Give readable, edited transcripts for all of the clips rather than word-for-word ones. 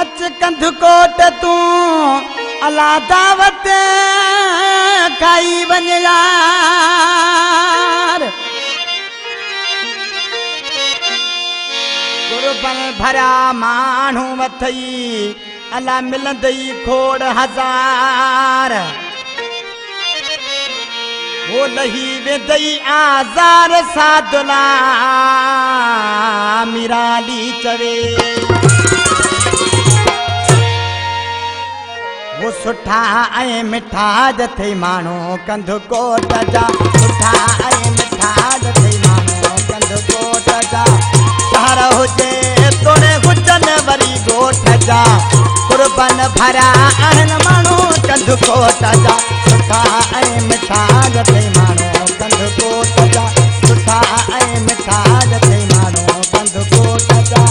अच कंध कोट तू अला दावत खाई वञ यार गुरबन भरिया माण्हू वथई अला मिलंदई खोड़ हजार वो लही वेंदई आज़ार सादुला मिराली चवे वो सुठा ऐं मिठा जथई माण्हू कंध कोट जा सुठा ऐं मिठा जथई माण्हू कंध कोट जा शहर हुजे तोड़े हुजनि वरी ॻोठ जा कुर्बन भरिया आहिनि माण्हू कंध कोट जा सुठा ऐं मिठा जथई माण्हू कंध कोट जा सुठा ऐं मिठा जथई माण्हू कंध कोट जा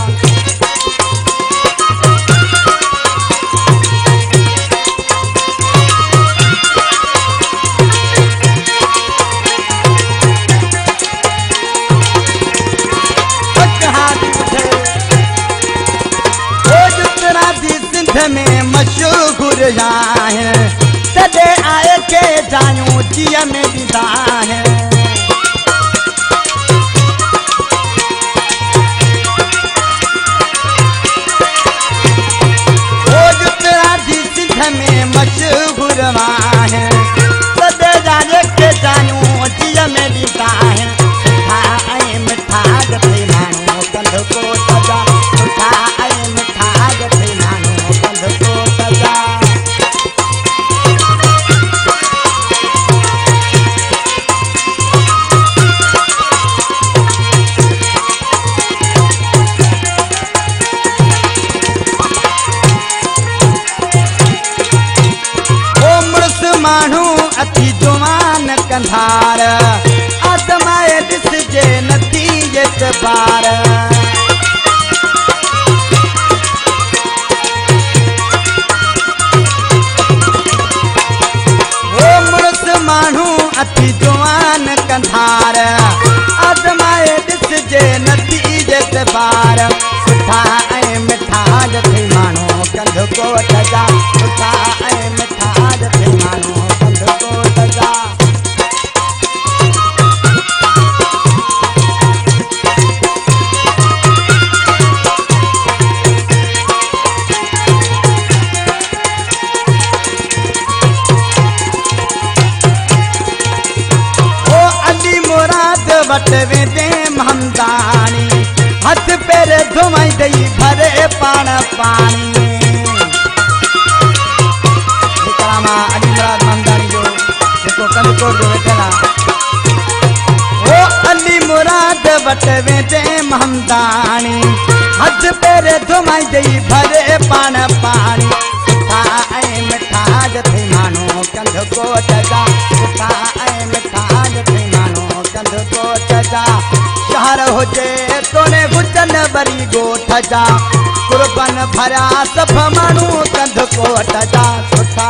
में मशहूर है तदे आए के जानू जिया में विदा है सिंध में मशहूर है तदे आए के जानू जिया में विदा है सुठा ऐं मिठा जथई माण्हू कंध कोट जा सुठा ऐं मिठा जथई माण्हू कंध कोट जा ओ मुड़स माण्हू अथी जवान कंधार आदमाए ॾिसजे नथी एतबार माण्हू अथी जवान कंधार आदमाए ॾिसजे नथी एतबार सुठा ऐं मिठा जथई माण्हू कंध कोट जा सुठा ऐं मिठा जथई माण्हू कंध कोट जा वट वेंदे हमदानी हथ पेर धुमाई दई भरे पाण पानी विक्रामा अली मुराद हमदानी जो जेको कंदकोट जो वेठल ओ अली मुराद वट वेंदे हमदानी हथ पेर धुमाई दई भरे पाण पानी सुठा ऐं मिठा जथई माण्हू कंध कोट जा सुठा ऐं मिठा जथई माण्हू कंध कोट जा शहर हुजे तोड़े हुजनि वरी ॻोठ जा कुर्बन भरिया सभु माण्हू कंध कोट जा सुठा